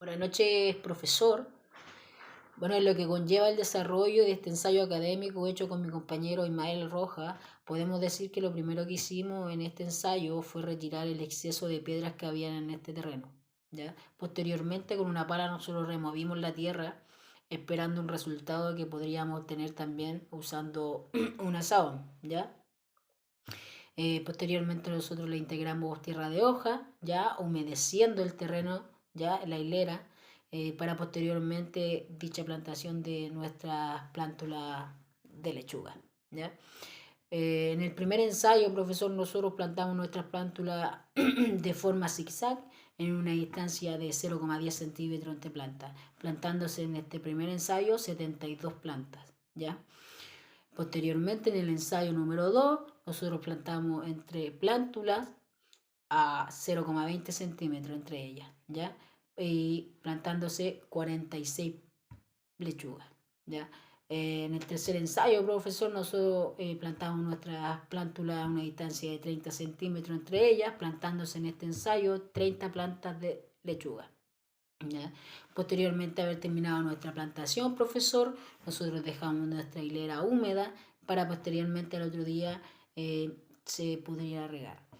Buenas noches, profesor. Bueno, en lo que conlleva el desarrollo de este ensayo académico hecho con mi compañero Ismael Rojas, podemos decir que lo primero que hicimos en este ensayo fue retirar el exceso de piedras que habían en este terreno. ¿Ya? Posteriormente, con una pala nosotros removimos la tierra, esperando un resultado que podríamos obtener también usando un asado. ¿Ya? Posteriormente nosotros le integramos tierra de hoja, ya humedeciendo el terreno, ya la hilera, para posteriormente dicha plantación de nuestras plántulas de lechuga. ¿Ya? En el primer ensayo, profesor, nosotros plantamos nuestras plántulas de forma zigzag en una distancia de 0,10 centímetros entre plantas, plantándose en este primer ensayo 72 plantas. ¿Ya? Posteriormente, en el ensayo número 2, nosotros plantamos entre plántulas a 0,20 centímetros entre ellas, ¿ya? Y plantándose 46 lechugas, ¿ya? En el tercer ensayo, profesor, nosotros plantamos nuestras plántulas a una distancia de 30 centímetros entre ellas, plantándose en este ensayo 30 plantas de lechuga. ¿Ya? Posteriormente, haber terminado nuestra plantación, profesor, nosotros dejamos nuestra hilera húmeda para posteriormente al otro día se pudiera regar.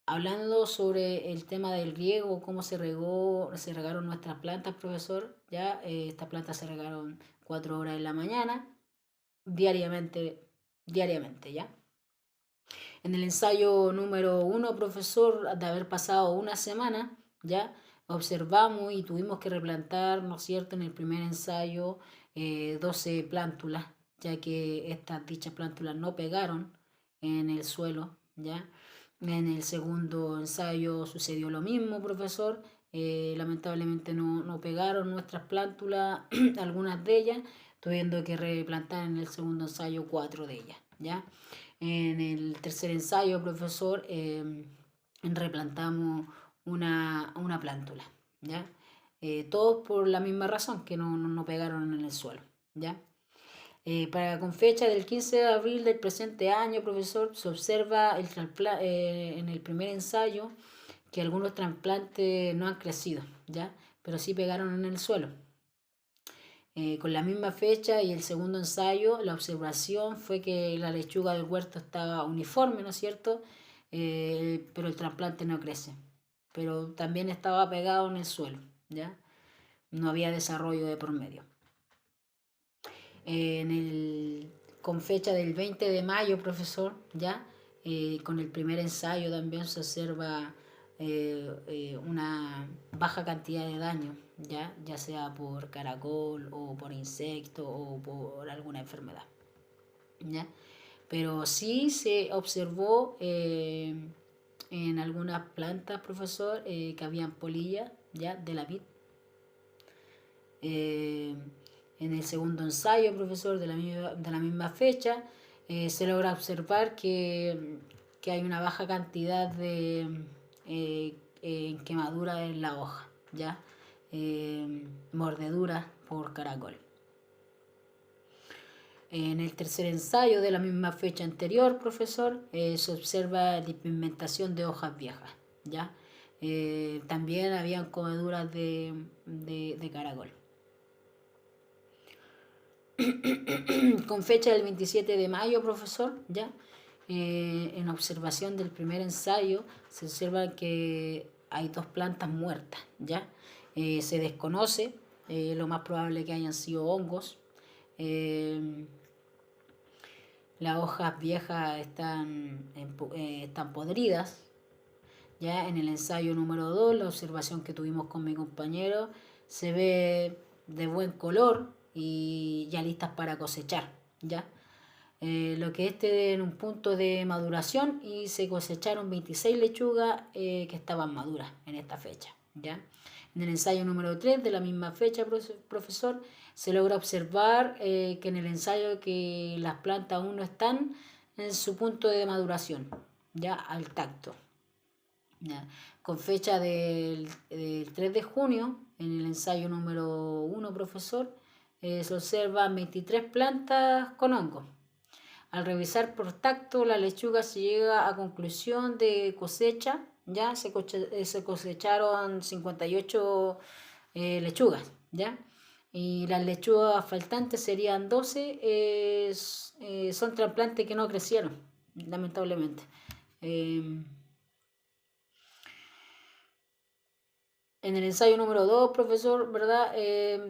Hablando sobre el tema del riego, cómo se regaron nuestras plantas, profesor, ya estas plantas se regaron 4 horas en la mañana, diariamente, ¿ya? En el ensayo número 1, profesor, de haber pasado una semana, ya observamos y tuvimos que replantar, ¿no es cierto?, en el primer ensayo 12 plántulas, ya que estas dichas plántulas no pegaron en el suelo, ¿ya? En el segundo ensayo sucedió lo mismo, profesor. Lamentablemente no pegaron nuestras plántulas, algunas de ellas, tuviendo que replantar en el segundo ensayo 4 de ellas, ¿ya? En el tercer ensayo, profesor, replantamos una plántula, ¿ya? Todos por la misma razón, que no pegaron en el suelo, ¿ya? Con fecha del 15 de abril del presente año, profesor, se observa en el primer ensayo que algunos trasplantes no han crecido, ¿ya? Pero sí pegaron en el suelo. Con la misma fecha y el segundo ensayo, la observación fue que la lechuga del huerto estaba uniforme, ¿no es cierto? Pero el trasplante no crece. Pero también estaba pegado en el suelo, ¿ya? No había desarrollo de por medio. Con fecha del 20 de mayo, profesor, ¿ya? Con el primer ensayo también se observa una baja cantidad de daño, ya sea por caracol o por insecto o por alguna enfermedad, ¿ya? Pero sí se observó en algunas plantas, profesor, que habían polillas, ¿ya?, de la vid. En el segundo ensayo, profesor, de la misma fecha, se logra observar que hay una baja cantidad de quemadura en la hoja, ¿ya? Mordedura por caracol. En el tercer ensayo de la misma fecha anterior, profesor, se observa despigmentación de hojas viejas, ¿ya? También habían comeduras de caracol. Con fecha del 27 de mayo, profesor, ¿ya? En observación del primer ensayo se observa que hay 2 plantas muertas, ¿ya? Se desconoce, lo más probable que hayan sido hongos. Las hojas viejas están podridas, ¿ya? En el ensayo número 2, la observación que tuvimos con mi compañero, se ve de buen color y ya listas para cosechar, ¿ya? Lo que en un punto de maduración y se cosecharon 26 lechugas que estaban maduras en esta fecha, ¿ya? En el ensayo número 3 de la misma fecha, profesor, se logra observar que en el ensayo que las plantas aún no están en su punto de maduración, ya al tacto. ¿Ya? Con fecha del 3 de junio, en el ensayo número 1, profesor, se observan 23 plantas con hongo. Al revisar por tacto, la lechuga se llega a conclusión de cosecha, ya se cosecharon 58 lechugas, ¿ya? Y las lechugas faltantes serían 12, son trasplantes que no crecieron, lamentablemente. En el ensayo número 2, profesor, ¿verdad?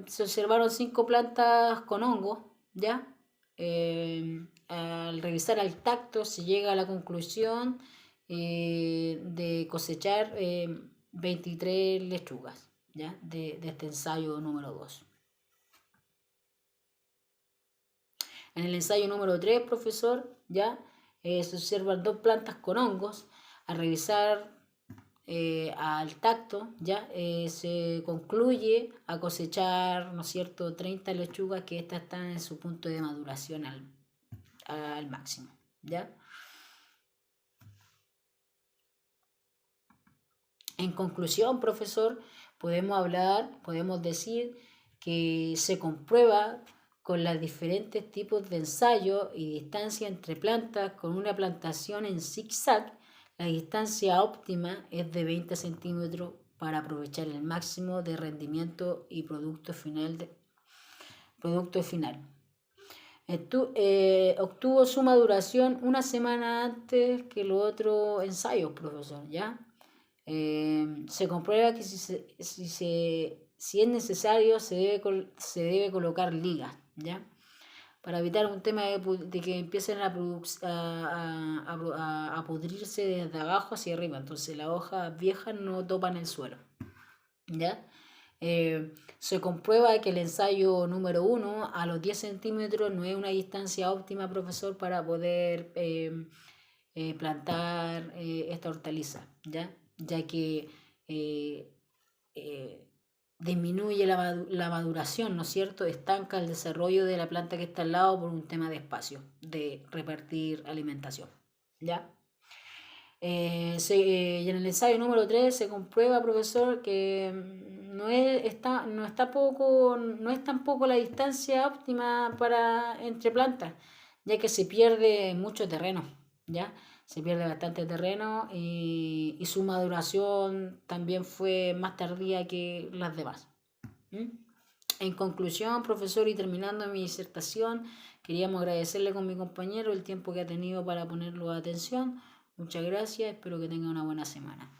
Se observaron 5 plantas con hongo, ¿ya? Al revisar al tacto se llega a la conclusión de cosechar 23 lechugas, ¿ya? De este ensayo número 2. En el ensayo número 3, profesor, ¿ya? Se observan 2 plantas con hongos. Al revisar al tacto, ya se concluye a cosechar, ¿no es cierto?, 30 lechugas, que estas están en su punto de maduración al máximo, ¿ya? En conclusión, profesor, podemos decir que se comprueba con los diferentes tipos de ensayo y distancia entre plantas con una plantación en zigzag. La distancia óptima es de 20 centímetros para aprovechar el máximo de rendimiento y producto final. Obtuvo su maduración una semana antes que los otros ensayos, profesor, ¿ya? Se comprueba que si es necesario se debe colocar ligas, ¿ya? Para evitar un tema de que empiecen a pudrirse desde abajo hacia arriba. Entonces las hojas viejas no topan el suelo, ¿ya? Se comprueba que el ensayo número 1 a los 10 centímetros no es una distancia óptima, profesor, para poder plantar esta hortaliza, ya que disminuye la maduración, ¿no es cierto? Estanca el desarrollo de la planta que está al lado por un tema de espacio, de repartir alimentación, ¿ya? Y en el ensayo número 3 se comprueba, profesor, que no es tampoco la distancia óptima entre plantas, ya que se pierde mucho terreno, ¿ya? Se pierde bastante terreno y su maduración también fue más tardía que las demás. En conclusión, profesor, y terminando mi disertación, queríamos agradecerle con mi compañero el tiempo que ha tenido para ponerlo a atención. Muchas gracias, espero que tenga una buena semana.